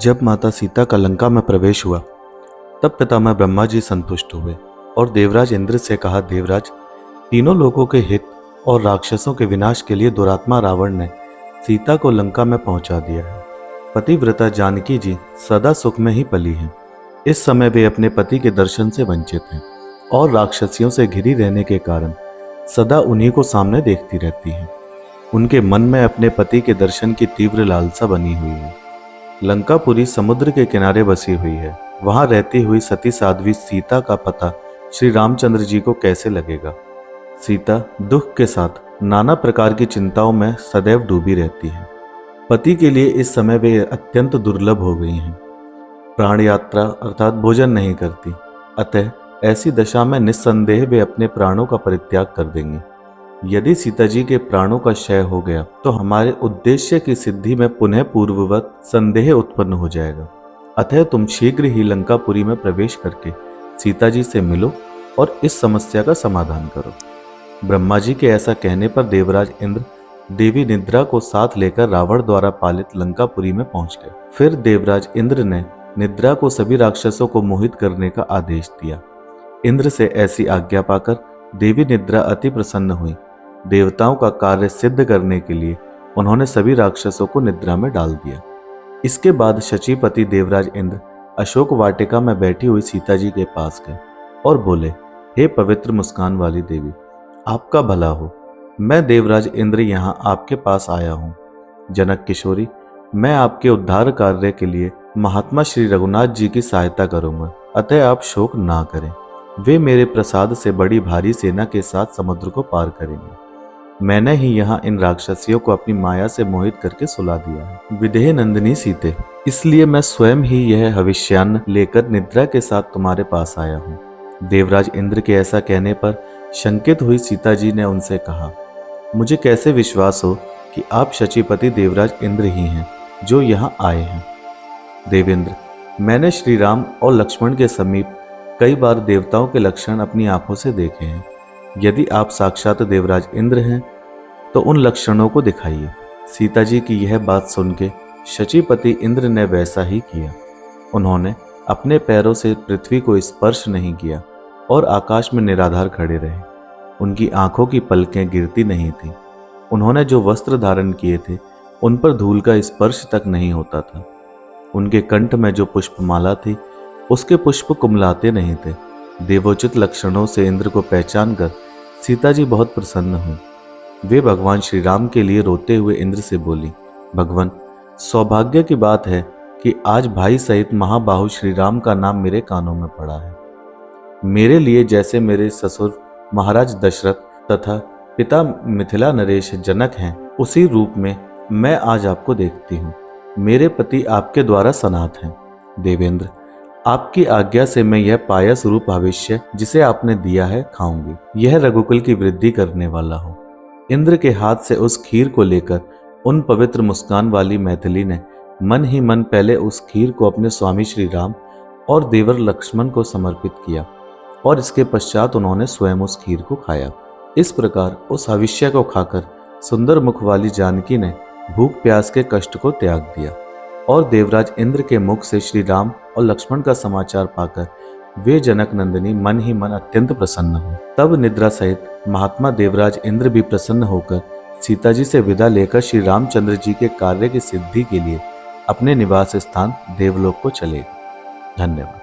जब माता सीता का लंका में प्रवेश हुआ तब पितामह ब्रह्मा जी संतुष्ट हुए और देवराज इंद्र से कहा, देवराज, तीनों लोगों के हित और राक्षसों के विनाश के लिए दुरात्मा रावण ने सीता को लंका में पहुंचा दिया है। पतिव्रता जानकी जी सदा सुख में ही पली हैं। इस समय वे अपने पति के दर्शन से वंचित हैं और राक्षसियों से घिरी रहने के कारण सदा उन्हीं को सामने देखती रहती हैं। उनके मन में अपने पति के दर्शन की तीव्र लालसा बनी हुई है। लंकापुरी समुद्र के किनारे बसी हुई है। वहां रहती हुई सती साध्वी सीता का पता श्री रामचंद्र जी को कैसे लगेगा। सीता दुख के साथ नाना प्रकार की चिंताओं में सदैव डूबी रहती है। पति के लिए इस समय वे अत्यंत दुर्लभ हो गई हैं। प्राण यात्रा अर्थात भोजन नहीं करती, अतः ऐसी दशा में निस्संदेह वे अपने प्राणों का परित्याग कर देंगी। यदि सीता जी के प्राणों का क्षय हो गया तो हमारे उद्देश्य की सिद्धि में पुनः पूर्ववत संदेह उत्पन्न हो जाएगा। अतः तुम शीघ्र ही लंकापुरी में प्रवेश करके सीता जी से मिलो और इस समस्या का समाधान करो। ब्रह्मा जी के ऐसा कहने पर देवराज इंद्र देवी निद्रा को साथ लेकर रावण द्वारा पालित लंकापुरी में पहुंच गए। फिर देवराज इंद्र ने निद्रा को सभी राक्षसों को मोहित करने का आदेश दिया। इंद्र से ऐसी आज्ञा पाकर देवी निद्रा अति प्रसन्न हुई। देवताओं का कार्य सिद्ध करने के लिए उन्होंने सभी राक्षसों को निद्रा में डाल दिया। इसके बाद शचीपति देवराज इंद्र अशोक वाटिका में बैठी हुई सीता जी के पास गए और बोले, हे पवित्र मुस्कान वाली देवी, आपका भला हो। मैं देवराज इंद्र यहाँ आपके पास आया हूँ। जनक किशोरी, मैं आपके उद्धार कार्य के लिए महात्मा श्री रघुनाथ जी की सहायता करूंगा, अतः आप शोक ना करें। वे मेरे प्रसाद से बड़ी भारी सेना के साथ समुद्र को पार करेंगे। मैंने ही यहाँ इन राक्षसियों को अपनी माया से मोहित करके सुला दिया है। विदेह नंदिनी सीते, इसलिए मैं स्वयं ही यह भविष्यान्न लेकर निद्रा के साथ तुम्हारे पास आया हूँ। देवराज इंद्र के ऐसा कहने पर शंकित हुई सीता जी ने उनसे कहा, मुझे कैसे विश्वास हो कि आप शचीपति देवराज इंद्र ही हैं जो यहाँ आए हैं। देवेंद्र, मैंने श्री राम और लक्ष्मण के समीप कई बार देवताओं के लक्षण अपनी आंखों से देखे हैं। यदि आप साक्षात देवराज इंद्र हैं तो उन लक्षणों को दिखाइए। सीता जी की यह बात सुन के शचीपति इंद्र ने वैसा ही किया। उन्होंने अपने पैरों से पृथ्वी को स्पर्श नहीं किया और आकाश में निराधार खड़े रहे। उनकी आंखों की पलकें गिरती नहीं थीं। उन्होंने जो वस्त्र धारण किए थे उन पर धूल का स्पर्श तक नहीं होता था। उनके कंठ में जो पुष्पमाला थी उसके पुष्प कुमलाते नहीं थे। देवोचित लक्षणों से इंद्र को पहचान कर सीता जी बहुत प्रसन्न हुई। वे भगवान श्री राम के लिए रोते हुए इंद्र से बोली, भगवान, सौभाग्य की बात है कि आज भाई सहित महाबाहु श्री राम का नाम मेरे कानों में पड़ा है। मेरे लिए जैसे मेरे ससुर महाराज दशरथ तथा पिता मिथिला नरेश जनक हैं, उसी रूप में मैं आज आपको देखती हूँ। मेरे पति आपके द्वारा सनाथ हैं। देवेंद्र, आपकी आज्ञा से मैं यह पायस रूप भविष्य जिसे आपने दिया है खाऊंगी। यह रघुकुल की वृद्धि करने वाला हो। इंद्र के हाथ से उस खीर को लेकर उन पवित्र मुस्कान वाली मैथिली ने मन ही मन पहले उस खीर को अपने स्वामी श्री राम और देवर लक्ष्मण को समर्पित किया और इसके पश्चात उन्होंने स्वयं उस खीर को खाया। इस प्रकार उस हविष्य को खाकर सुंदर मुख वाली जानकी ने भूख प्यास के कष्ट को त्याग दिया और देवराज इंद्र के मुख से श्री राम और लक्ष्मण का समाचार पाकर वे जनक नंदिनी मन ही मन अत्यंत प्रसन्न हुए। तब निद्रा सहित महात्मा देवराज इंद्र भी प्रसन्न होकर सीता जी से विदा लेकर श्री रामचंद्र जी के कार्य की सिद्धि के लिए अपने निवास स्थान देवलोक को चले गए। धन्यवाद।